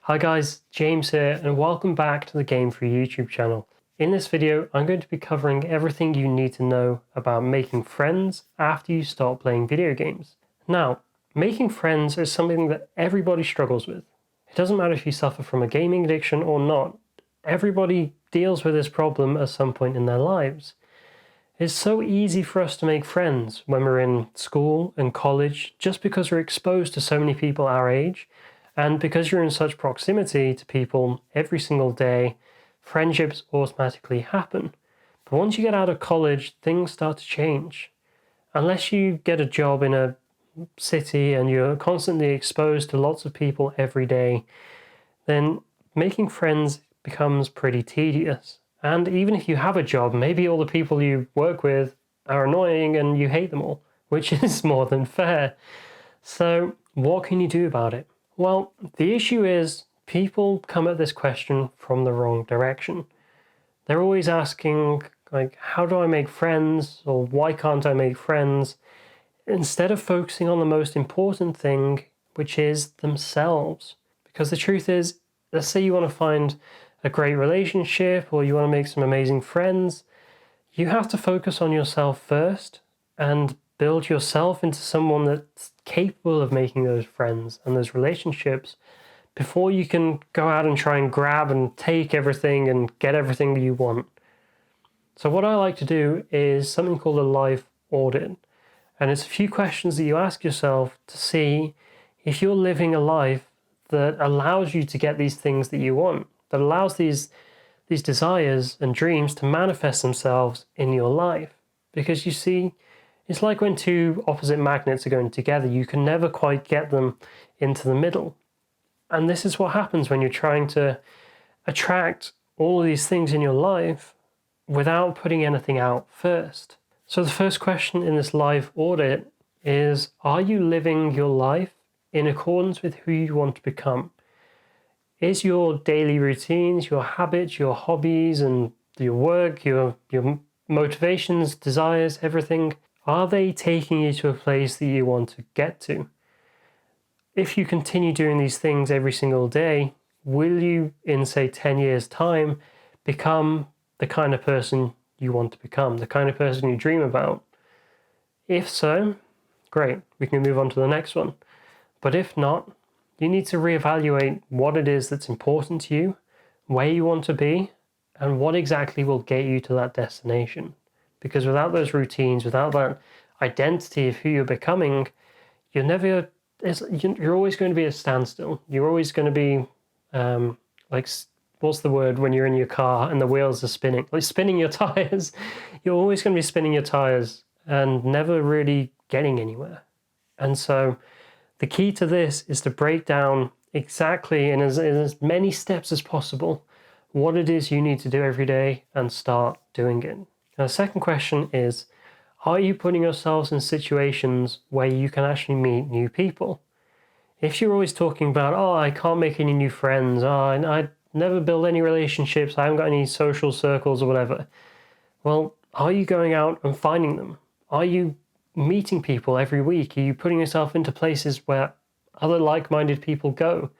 Hi guys, James here and welcome back to the Gamefree YouTube channel. In this video, I'm going to be covering everything you need to know about making friends after you start playing video games. Now, making friends is something that everybody struggles with. It doesn't matter if you suffer from a gaming addiction or not. Everybody deals with this problem at some point in their lives. It's so easy for us to make friends when we're in school and college just because we're exposed to so many people our age. And because you're in such proximity to people every single day, friendships automatically happen. But once you get out of college, things start to change. Unless you get a job in a city and you're constantly exposed to lots of people every day, then making friends becomes pretty tedious. And even if you have a job, maybe all the people you work with are annoying and you hate them all, which is more than fair. So what can you do about it? Well, the issue is people come at this question from the wrong direction. They're always asking, like, how do I make friends? Or why can't I make friends? Instead of focusing on the most important thing, which is themselves. Because the truth is, let's say you want to find a great relationship or you want to make some amazing friends, you have to focus on yourself first and build yourself into someone that's capable of making those friends and those relationships before you can go out and try and grab and take everything and get everything that you want. So what I like to do is something called a life audit. And it's a few questions that you ask yourself to see if you're living a life that allows you to get these things that you want, that allows these desires and dreams to manifest themselves in your life. Because you see, it's like when two opposite magnets are going together, you can never quite get them into the middle. And this is what happens when you're trying to attract all of these things in your life without putting anything out first. So the first question in this life audit is, are you living your life in accordance with who you want to become? Is your daily routines, your habits, your hobbies, and your work, your motivations, desires, everything, are they taking you to a place that you want to get to? If you continue doing these things every single day, will you, in say 10 years' time, become the kind of person you want to become, the kind of person you dream about? If so, great, we can move on to the next one. But if not, you need to reevaluate what it is that's important to you, where you want to be, and what exactly will get you to that destination. Because without those routines, without that identity of who you're becoming, you're always going to be at a standstill. You're always going to be like, what's the word when you're in your car and the wheels are spinning? Like spinning your tires. You're always going to be spinning your tires and never really getting anywhere. And so the key to this is to break down exactly in as many steps as possible what it is you need to do every day and start doing it. Now, the second question is, are you putting yourselves in situations where you can actually meet new people? If you're always talking about, oh, I can't make any new friends, oh, I never build any relationships, I haven't got any social circles or whatever, well, are you going out and finding them? Are you meeting people every week? Are you putting yourself into places where other like-minded people go?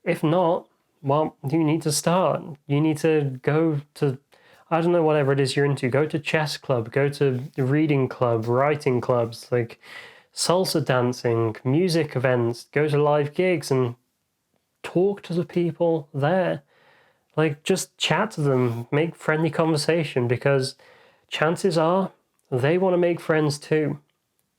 If not, well, you need to start. You need to go to, I don't know, whatever it is you're into. Go to chess club, go to reading club, writing clubs, like salsa dancing, music events, go to live gigs and talk to the people there. Like, just chat to them, make friendly conversation, because chances are they want to make friends too.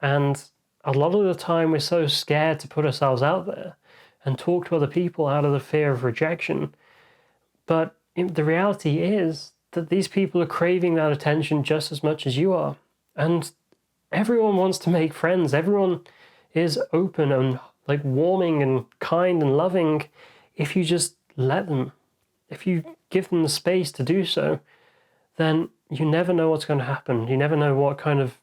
And a lot of the time we're so scared to put ourselves out there and talk to other people out of the fear of rejection. But the reality is that these people are craving that attention just as much as you are. And everyone wants to make friends. Everyone is open and like warming and kind and loving if you just let them. If you give them the space to do so, then you never know what's going to happen. You never know what kind of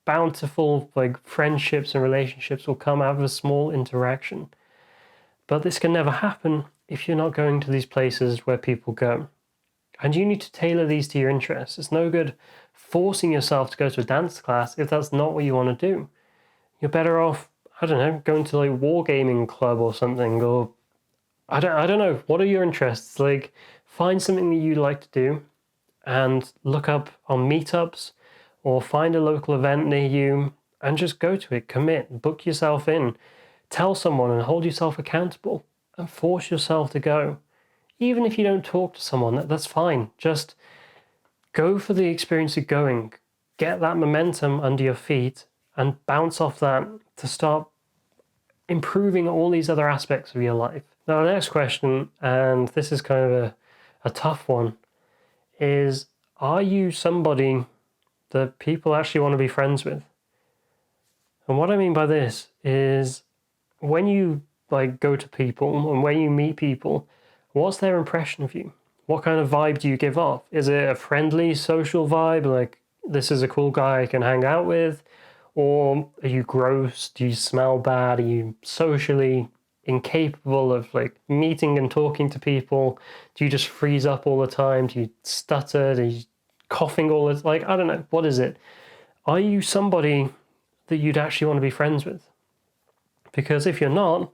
bountiful like friendships and relationships will come out of a small interaction. But this can never happen if you're not going to these places where people go. And you need to tailor these to your interests. It's no good forcing yourself to go to a dance class if that's not what you want to do. You're better off, I don't know, going to like wargaming club or something, or I don't know, what are your interests? Like, find something that you like to do and look up on meetups or find a local event near you and just go to it, commit, book yourself in, tell someone and hold yourself accountable and force yourself to go. Even if you don't talk to someone, that's fine. Just go for the experience of going, get that momentum under your feet and bounce off that to start improving all these other aspects of your life. Now, the next question, and this is kind of a tough one, is are you somebody that people actually want to be friends with? And what I mean by this is when you like go to people and when you meet people, what's their impression of you? What kind of vibe do you give off? Is it a friendly social vibe, like this is a cool guy I can hang out with? Or are you gross? Do you smell bad? Are you socially incapable of like meeting and talking to people? Do you just freeze up all the time? Do you stutter? Are you coughing all the like, I don't know, what is it? Are you somebody that you'd actually want to be friends with? Because if you're not,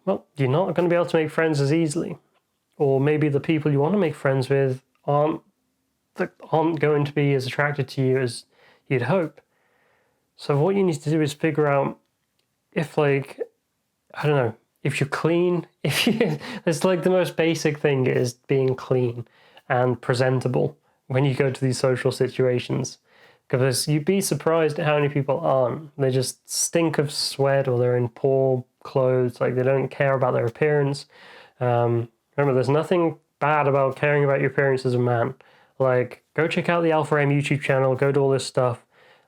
well, you're not going to be able to make friends as easily. Or maybe the people you want to make friends with aren't going to be as attracted to you as you'd hope. So what you need to do is figure out if, like, I don't know, if you're clean, it's like the most basic thing is being clean and presentable when you go to these social situations. Because you'd be surprised at how many people aren't. They just stink of sweat or they're in poor clothes, like they don't care about their appearance. Remember, there's nothing bad about caring about your appearance as a man. Like, go check out the Alpha M YouTube channel, go do all this stuff.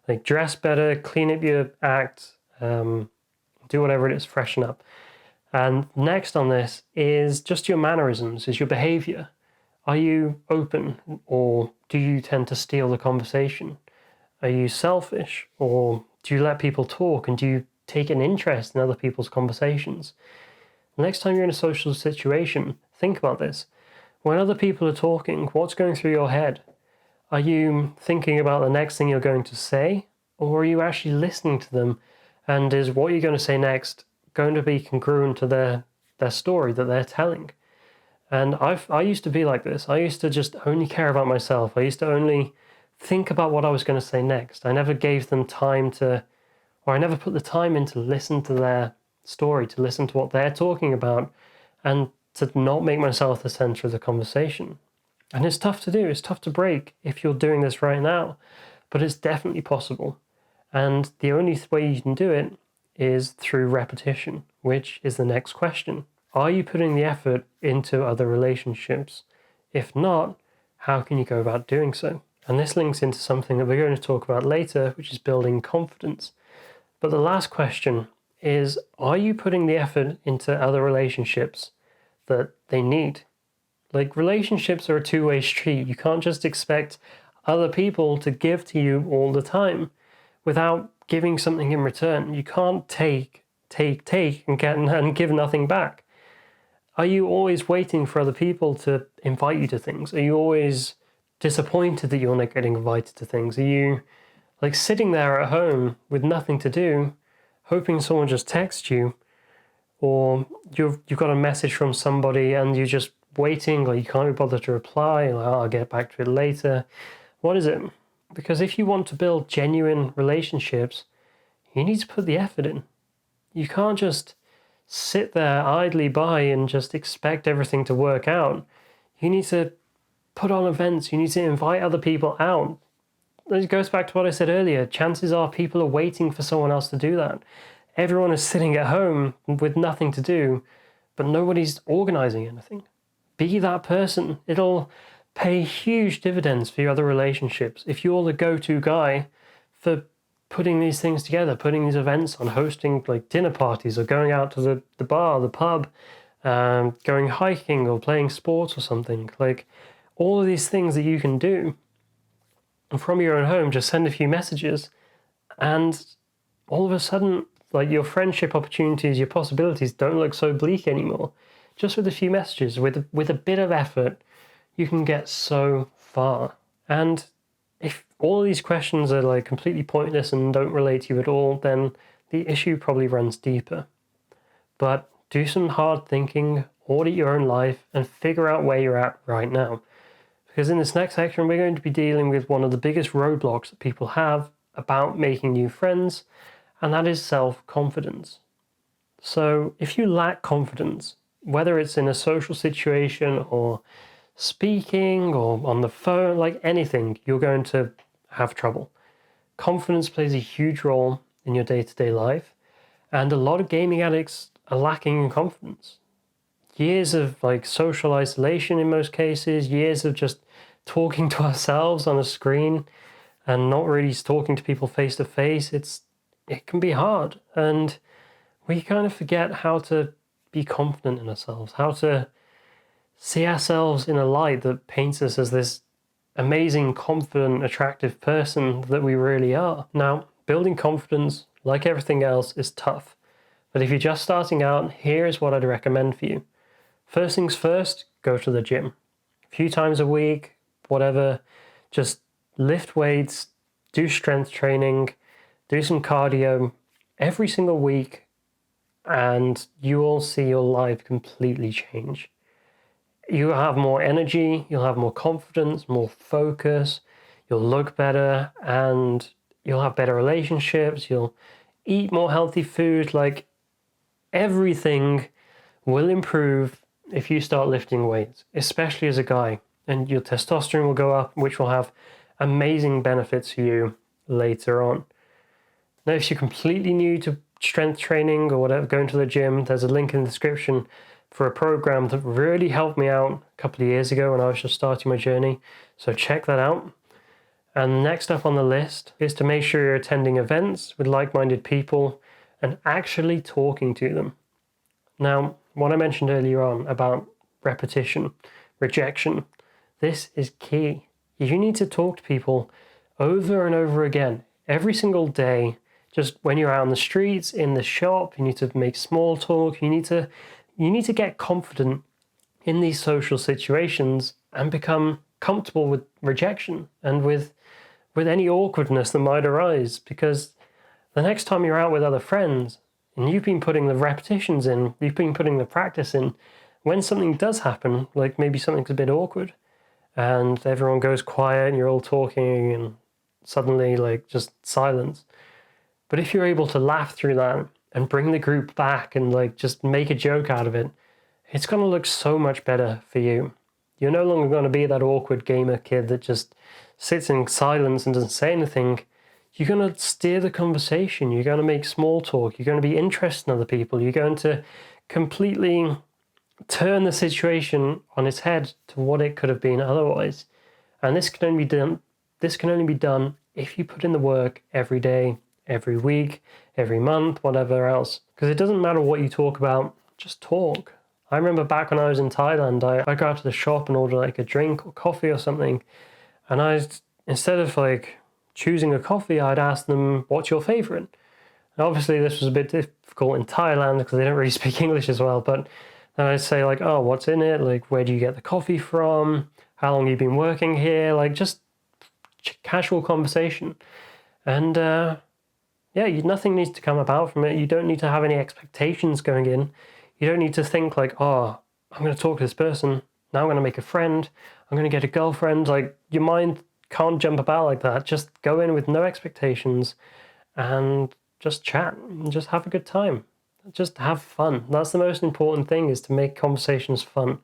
Like, dress better, clean up your act, do whatever it is, freshen up. And next on this is just your mannerisms, is your behavior. Are you open or do you tend to steal the conversation? Are you selfish or do you let people talk and do you take an interest in other people's conversations? Next time you're in a social situation, think about this. When other people are talking, what's going through your head? Are you thinking about the next thing you're going to say? Or are you actually listening to them? And is what you're going to say next going to be congruent to their story that they're telling? And I used to be like this. I used to just only care about myself. I used to only think about what I was going to say next. I never gave them time to, or I never put the time in to listen to their story, to listen to what they're talking about, and to not make myself the center of the conversation. And it's tough to do. It's tough to break if you're doing this right now, but it's definitely possible. And the only way you can do it is through repetition, which is the next question. Are you putting the effort into other relationships? If not, how can you go about doing so? And this links into something that we're going to talk about later, which is building confidence. But the last question is, are you putting the effort into other relationships that they need? Like, relationships are a two-way street. You can't just expect other people to give to you all the time without giving something in return. You can't take, and give nothing back. Are you always waiting for other people to invite you to things? Are you always disappointed that you're not getting invited to things? Are you like sitting there at home with nothing to do, hoping someone just texts you, or you've got a message from somebody and you're just waiting, like you can't be bothered to reply, like, oh, I'll get back to it later. What is it? Because if you want to build genuine relationships, you need to put the effort in. You can't just sit there idly by and just expect everything to work out. You need to put on events. You need to invite other people out. It goes back to what I said earlier. Chances are people are waiting for someone else to do that. Everyone is sitting at home with nothing to do, but nobody's organizing anything. Be that person. It'll pay huge dividends for your other relationships. If you're the go-to guy for putting these things together, putting these events on, hosting like dinner parties or going out to the bar, the pub, going hiking or playing sports or something, like all of these things that you can do from your own home, just send a few messages and all of a sudden, like your friendship opportunities, your possibilities don't look so bleak anymore. Just with a few messages, with a bit of effort, you can get so far. And if all of these questions are like completely pointless and don't relate to you at all, then the issue probably runs deeper. But do some hard thinking audit your own life, and figure out where you're at right now. Because in this next section, we're going to be dealing with one of the biggest roadblocks that people have about making new friends, and that is self-confidence. So if you lack confidence, whether it's in a social situation or speaking or on the phone, like anything, you're going to have trouble. Confidence plays a huge role in your day-to-day life, and a lot of gaming addicts are lacking in confidence. Years of like social isolation in most cases, years of just talking to ourselves on a screen and not really talking to people face to face, it can be hard. And we kind of forget how to be confident in ourselves, how to see ourselves in a light that paints us as this amazing, confident, attractive person that we really are. Now, building confidence, like everything else, is tough. But if you're just starting out, here's what I'd recommend for you. First things first, go to the gym. A few times a week, whatever, just lift weights, do strength training, do some cardio every single week, and you will see your life completely change. You'll have more energy, you'll have more confidence, more focus, you'll look better, and you'll have better relationships, you'll eat more healthy food. Like, everything will improve if you start lifting weights, especially as a guy, and your testosterone will go up, which will have amazing benefits for you later on. Now, if you're completely new to strength training or whatever, going to the gym, there's a link in the description for a program that really helped me out a couple of years ago when I was just starting my journey. So check that out. And next up on the list is to make sure you're attending events with like-minded people and actually talking to them. Now, what I mentioned earlier on about repetition, rejection, this is key. You need to talk to people over and over again, every single day. Just when you're out on the streets, in the shop, you need to make small talk. You need to get confident in these social situations and become comfortable with rejection and with any awkwardness that might arise, because the next time you're out with other friends and you've been putting the repetitions in, you've been putting the practice in, when something does happen, like maybe something's a bit awkward and everyone goes quiet and you're all talking and suddenly like just silence. But if you're able to laugh through that and bring the group back and like just make a joke out of it, it's going to look so much better for you. You're no longer going to be that awkward gamer kid that just sits in silence and doesn't say anything. You're going to steer the conversation. You're going to make small talk. You're going to be interested in other people. You're going to completely turn the situation on its head to what it could have been otherwise. And this can only be done if you put in the work every day, every week, every month, whatever else. Because it doesn't matter what you talk about, just talk. I remember back when I was in Thailand, I'd go out to the shop and order like a drink or coffee or something. And instead of like choosing a coffee, I'd ask them, what's your favorite? And obviously this was a bit difficult in Thailand because they don't really speak English as well. But then I'd say like, oh, what's in it? Like, where do you get the coffee from? How long have you been working here? Like, just casual conversation. And nothing needs to come about from it. You don't need to have any expectations going in. You don't need to think like, oh, I'm going to talk to this person. Now I'm going to make a friend. I'm going to get a girlfriend. Like, your mind can't jump about like that. Just go in with no expectations and just chat and just have a good time. Just have fun. That's the most important thing, is to make conversations fun.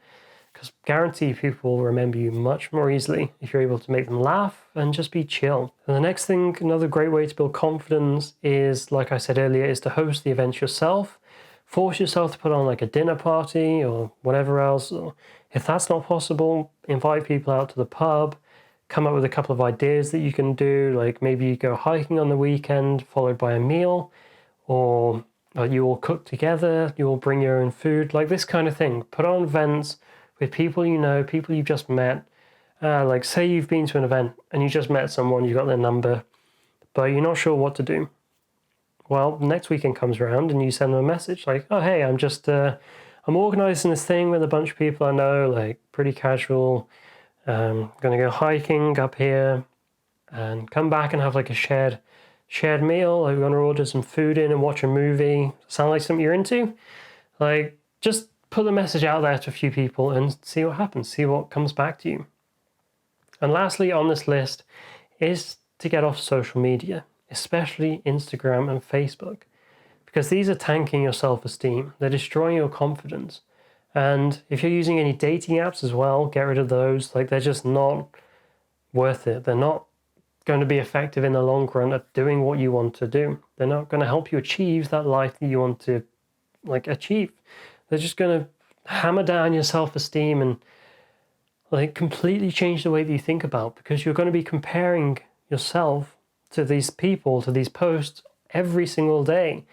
Because guarantee people will remember you much more easily if you're able to make them laugh and just be chill. And the next thing, another great way to build confidence is, like I said earlier, is to host the events yourself. Force yourself to put on like a dinner party or whatever else. Or if that's not possible, invite people out to the pub. Come up with a couple of ideas that you can do. Like maybe you go hiking on the weekend followed by a meal, or you all cook together, you all bring your own food, like this kind of thing. Put on events with people you know, people you've just met. Like say you've been to an event and you just met someone, you got their number, but you're not sure what to do. Well, next weekend comes around and you send them a message like, oh, hey, I'm organizing this thing with a bunch of people I know, like pretty casual. Going to go hiking up here and come back and have like a shared meal. Like, we're going to order some food in and watch a movie. Sound like something you're into? Like, just put the message out there to a few people and see what happens, see what comes back to you. And lastly on this list is to get off social media, especially Instagram and Facebook, because these are tanking your self-esteem. They're destroying your confidence. And if you're using any dating apps as well, get rid of those. Like, they're just not worth it. They're not going to be effective in the long run at doing what you want to do. They're not going to help you achieve that life that you want to achieve. They're just going to hammer down your self-esteem and completely change the way that you think about, because you're going to be comparing yourself to these people, to these posts every single day.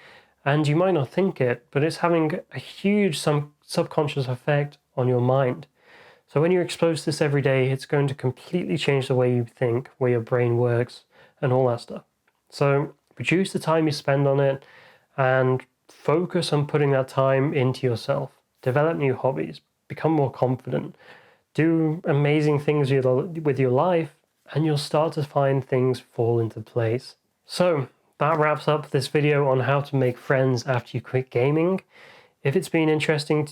And you might not think it, but it's having a huge subconscious effect on your mind. So when you're exposed to this every day, it's going to completely change the way you think, where your brain works, and all that stuff. So reduce the time you spend on it and focus on putting that time into yourself. Develop new hobbies, become more confident, do amazing things with your life, and you'll start to find things fall into place. So that wraps up this video on how to make friends after you quit gaming. If it's been interesting,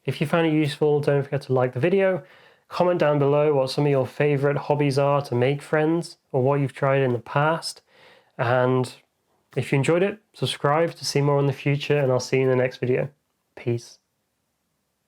if you found it useful, don't forget to like the video. Comment down below what some of your favorite hobbies are to make friends, or what you've tried in the past. And if you enjoyed it, subscribe to see more in the future, and I'll see you in the next video. Peace.